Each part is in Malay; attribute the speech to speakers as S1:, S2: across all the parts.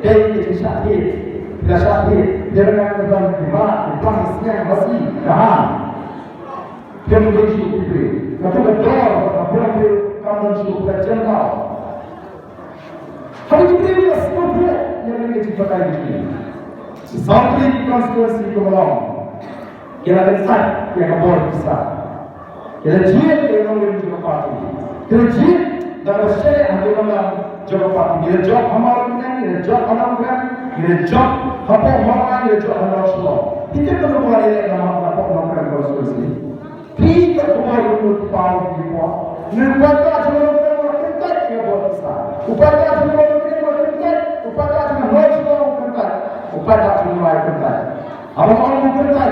S1: Dari syahid, bila syahid dia dengan dalam ibarat, bahasnya masih tahan. Dia menjadi syukur itu. Kata betul, apabila kamu syukur jengkau. Hari ini dia semua yang menjadi pakai di sini. Sampai konstitusi kemalong, kita besar, kita boleh besar. Kita jiat yang menjadi parti. Kita jiat dalam syariat yang menjadi parti. Kita job hamaran, kita job hamaran, kita job apa hamaran, kita job hamaran semua. Kita perlu buat ini dalam apa hamaran konstitusi. Kita perlu buat power di bawah. Mereka cuma kita yang buat besar. Upaya cuma kita, upaya cuma kita. Upaya cuma kita. Apa orang kita?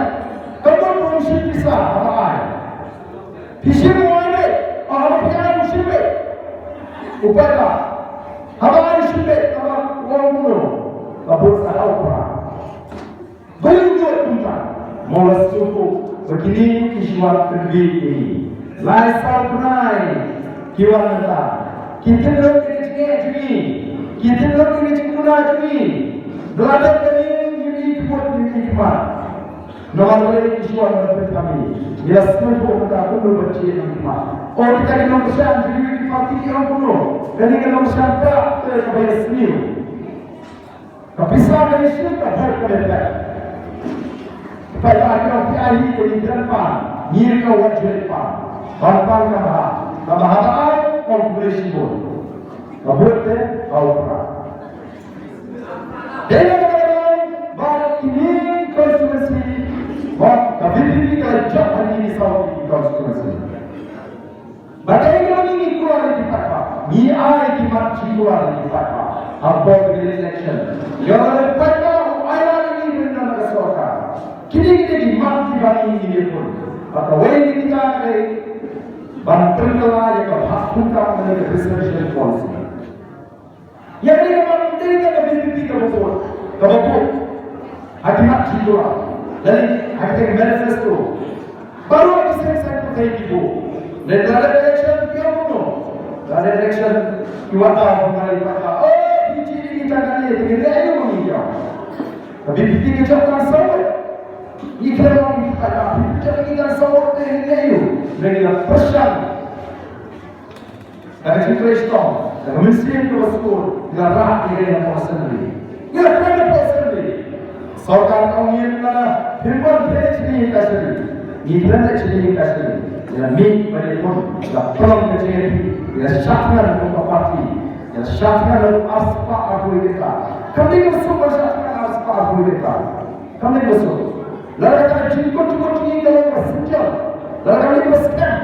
S1: Kamu mesti bisa apa aja. Bisa mulai, apa yang mesti. Upaya, apa yang mesti, apa orang mulu. Kabut sahaja orang. Banyak kita. Mula suku begini kisah terbiyi. Laisal punai kiwan kita. Kita log ini cekuna cumi. Belajar dari ini buat ini cuma. Nomor ini kisah menurut kami. Dia semua kita perlu baca ini cuma. Orang kita yang bersama jadi di parti orang perlu. Dan yang bersama kita sebagai senior. Kepisah dari sini kita berkata. Pada akhirnya PI jadi depan. Ni kau wajib depan. Bantang kabahan kompleksi pun. Kabutnya awal. Dengan bahawa ini konstitusi, bahawa kabin kita jauh ini sama konstitusi. Bagaimana ini keluar dari partai? Ni ay kimat keluar dari partai. Apa election? Yang partai ayat ini benar kesukaan. Kini kita dimat dibanding ini pun. Atau ini kita bantulah yang hakkan dari presidential policy. Yang ini menteri kita BBP kabut, hakikat jiwa, dari hakikat manifesto. Baru kita saya itu. Dan dalam election dia pun, dalam election kita mengalami kata, oh ini kita kan ini ayo mengikat. Tapi BBP kita kan sama. Ikhlas kita, kita sama dengan ayo. Dengan persiapan, dengan situasi, dengan mesin berskor, dengan rakyat yang personally. Ia kerana personally. Sarkar kami yang mana firman presiden personally, ikhlas presiden personally. Dengan mik berikut, dengan pelang kecil, dengan syaknan untuk parti, dengan syaknan untuk aspa aku kita. Kami bersama syaknan aspa aku kita. Kami bersama. Lalu kita cukup ini kalau bersejar. Lalu kami berskan.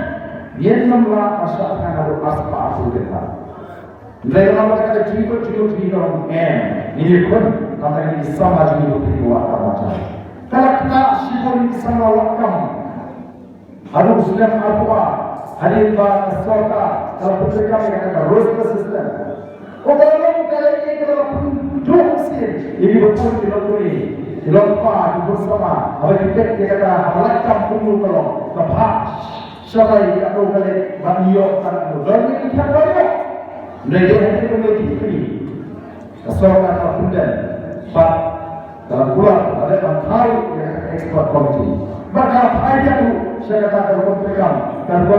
S1: Vietnamlah asalkan ada aspa aku kita. Lalu kita cukup ini kalau ini pun kami ini sama juga dibuat macam. Kalau kita sibuk sama wakam, harus sudah apa? Hadir bahasa sorga. Kalau kita kata roster system. Orang kalau ini kalau dua sih, ini betul ini. Ilompa bersama, apa kita kata halakkan pun kalau lepas sebagai atau kali banyak kan, dan ini kita banyak. Mereka hanya memiliki kesokan akuntan, but dalam pulang ada bantai yang ekspor komisi. Maka apa itu saya kata dalam program dan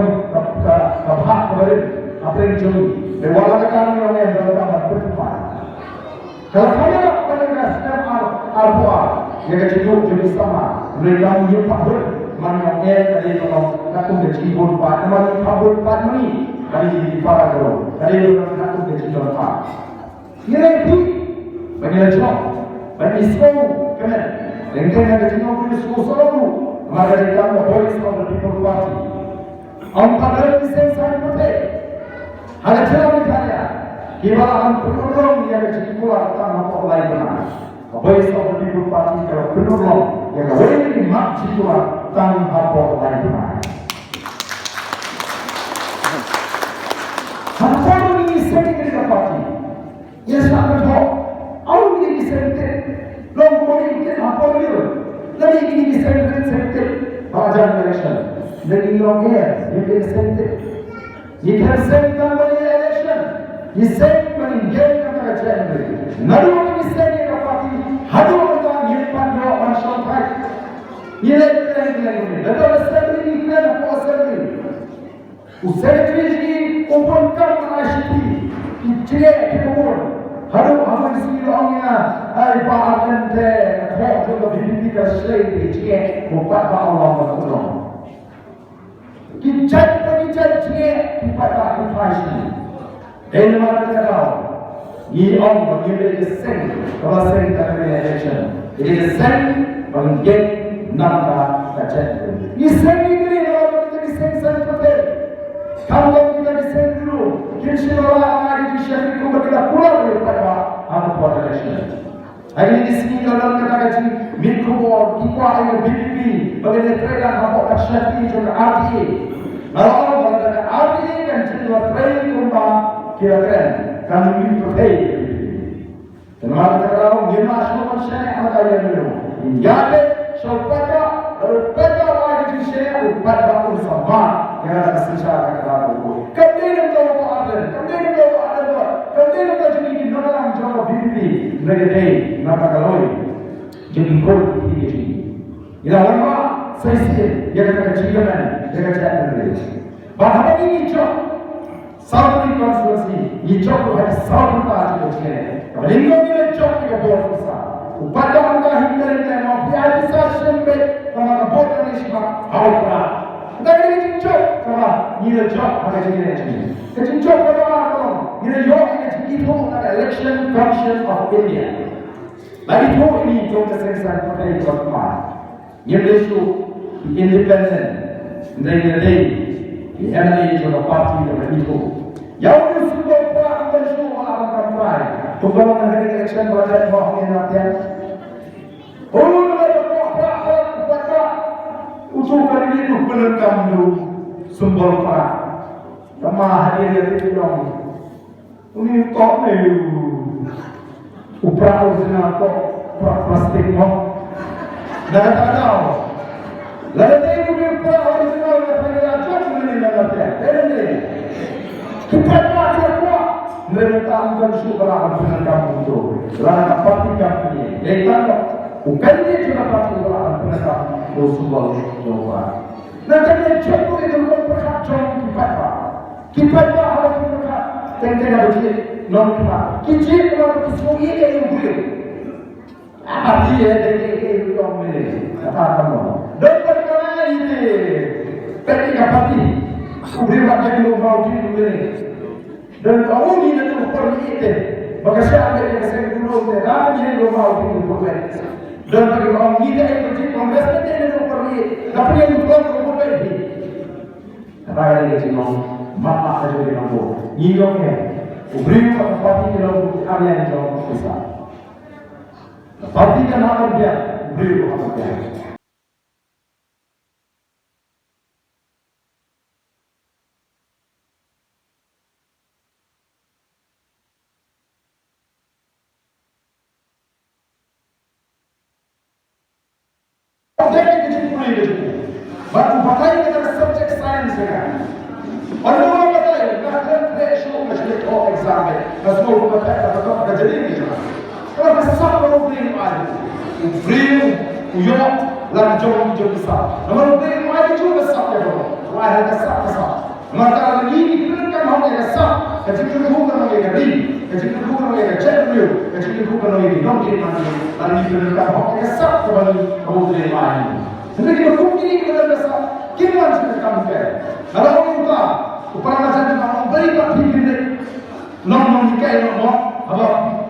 S1: hak kemarin apa yang jauh. Berwala kami orang yang dalam berdepan. Kalau ada penegak sistem al-buah yang cukup jenis sama, mereka punya pabrik mana yang ada dalam nakung kecil pun pak, nama pabrik pak ni dari para guru, dari nakung kecil dalam pak. Ini itu bagi lajang, bagi sekolah kena, dengan yang kecil pun sekolah selalu, maka kita voice of the people party. Empat hari saya putih, ada jalan kaya. Kibaran penolong yang keluar tanpa orang lain. Voice of the people party kalau penolong yang boleh dimak keluar tanpa orang lain. Apa ini sekretariat parti? Ia sangat baik. Awak ini sekretariat. Long boleh kita apa dia? Lagi ini sekretariat bahagian election. Lagi long ini sekretariat. Jika sekretariat election. He said when he gave them a gender, not only said Hadu kita nyimpan yo manusia baik. Nilai ini. Dalam assembly ini kita nak assembly. Usai umpan menasihati. Kita kita Hadu aman sini orangnya. Hai bahagian deh. Kau juga bimbing kasih kita. Bukan Allah bertolong. Kita kita kepada Tuhan. Dan mana kita Ye on bagi sen, kalau sen tak ada election. Jadi sen bagi nama kacat. Ye sen ini kalau kita sen betul. Kalau kita sen dulu, kita orang di sini kita kita pulang kepada apa election. Hari ini sini kalau kita kaji mikro, kita ini BPP, bagi mereka apa kacat itu RDA. Kalau kita RDA kan jadi train kumpa kira-kira. Kami berhenti. Kenapa kita tahu? Dia masuk manusia yang ada yang belum. Jadi, supaya berbeda lagi di sini, berbeda pun sama. Yang ada sesuatu yang ada itu. Kemudian kita ada, kemudian kita jadi di dalam jawab diri. Mereka nak kalau jadi kau ini. Ia lama saya yang kita ciuman, yang kita cakap. Bahawa ini jauh. Southern constituency, ये चौक है साउथ का आज बच्चे हैं। लिंगों में चौक के बहुत सा। ऊपर का हिंदू ने माफिया शासन में हमारा बहुत निष्ठा आउटरा। लेकिन ये चौक करा ये चौक हमें चाहिए चाहिए। लेकिन चौक करा कौन? ये योग के चीज़ हो ना election commission of India। lagi tu ini चौक के सेंसर पर एक चौक मार। ये लेशु independent नहीं The emanation of the party of the people. Yang semua orang bersyukur orang kampai. Tunggu negara election budget mau ni nak ya. Orang berapa usul kali ini benar kamu sumber para. Lama hadir yang itu ini tak ni. Upra usaha tak plastik mau. Dah tak tahu. Lalu dia upra usaha kita mereka akan syukur dengan kamu itu. Kerana parti kami ini, bukan dia cuma parti dengan kamu semua semua. Nanti jatuh itu berkat kita harus berkat. Tentang apa non kita. Kita kalau semua ini yang boleh. Apa dia yang kamu ini? Apa kamu? Doktor mana ini? Tapi apa ini? Ubri macam ni mau di dan kamu ni nak pergi itu, maka siapa yang saya dulu ni, kami ni mau di dan bagi kamu ni dah ikut kongres ni nak pergi, tapi yang belum pergi. Apa yang dia cakap, mama saja dia mampu. Ini okey. Ubri macam parti ni lalu kami yang jauh besar. Parti kan apa dia? Ubri apa dia? Baru pakai kita subject science kan. Orang pakai nak ratio macam itu exam. Kalau pakai apa jadi ni. Kalau besar kalau beri ada. Beri uyok lanjut besar. Kalau beri ada juga besar ya. Wah ada besar. Maka ini kita kan mau besar. Jadi kita bukan mau jadi. Jadi kita bukan mau jadi champion. Jadi kita bukan mau jadi non champion. Lalu kita kan mau besar kembali mau beri ada. Jadi kita mungkin kita besar. Kita harus kamu kan. Kalau kita upaya macam itu kamu beri parti ini, non nikah non, apa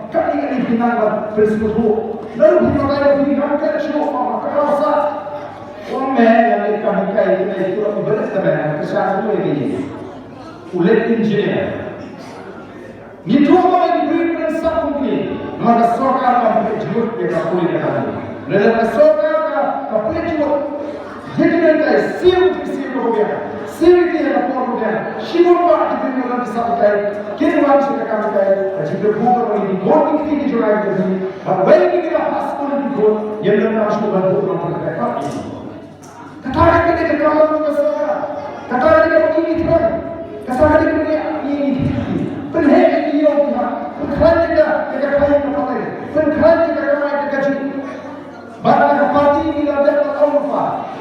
S1: kali ini kita bersekutu. Lalu kita kalau kita kan semua kalau sah, orang yang kamu nikah itu beres sebenarnya kesalahan itu ini. Ulet engineer. Itu apa yang diberi prinsip mungkin. Maka sokar kamu jujur kita boleh katakan. Lalu sokar kamu jujur. Jadi mereka siap हो गया सिर की रपोर्ट हो गया शिवों का आर्टिकल में सब बताए किन वाम से काम बताए जिसके ऊपर वाली गोल की जुड़ाई कर दी और वही की पास को की गोल ये लोग ना उसको बंद कर रहा है कथा के काम को सरा कथा के की थी कथा के ये पर है कि ये होगा पर खाने का खाने का पता है पर खाने का कमाई का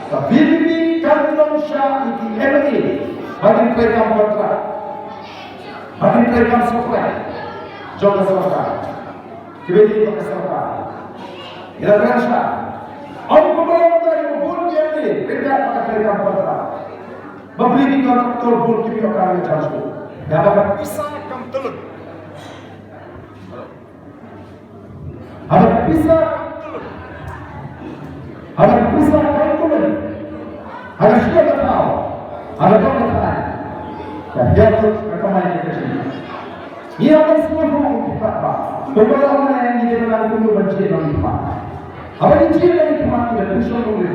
S1: Sabili kantong siya iti-MA baging program kontrak, baging program supply job sarkar kibeli ko sarkar ilagan siya ang kumulong tayo bun yun program kontrak babili kontraktor bun kibi ko kami charge dapat bisa kam tulun Habang bisa kam tulun Harus dia tahu, ada pengetahuan, dan dia harus berkembang ke sini. Ia akan semua hukum kita. Beberapa orang yang dijelaskan dulu benci dan nikmat. Apa benci dan nikmat tidak bisa dulu.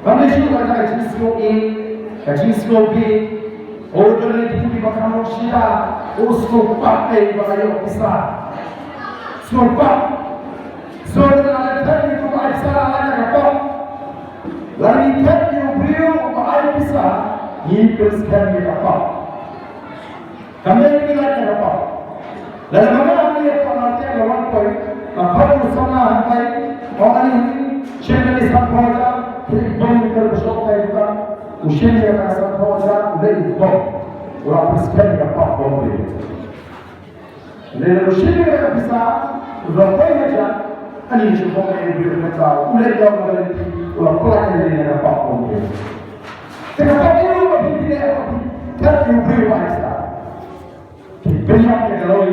S1: Kami sudah ada jisko A, jisko B, order itu di bawah manusia, usul pakai bagaimana bisa. Sumpah, sudah ada tadi itu salah ada apa? Lalu tadi beliau berada bisa diteruskan di apa? Kami tidak apa. Lalu bagaimana dia pengertian orang pun kalau bersama hantai orang ini cendera sampai bom terbesar itu usia yang sampai dari bom orang teruskan di apa bom itu. Lalu usia yang bisa berapa aja ani cukup yang bermata ulai jauh dari ulah pulang dari apa pun. Kenapa dia tidak tapi beri wajah. Beri yang kalau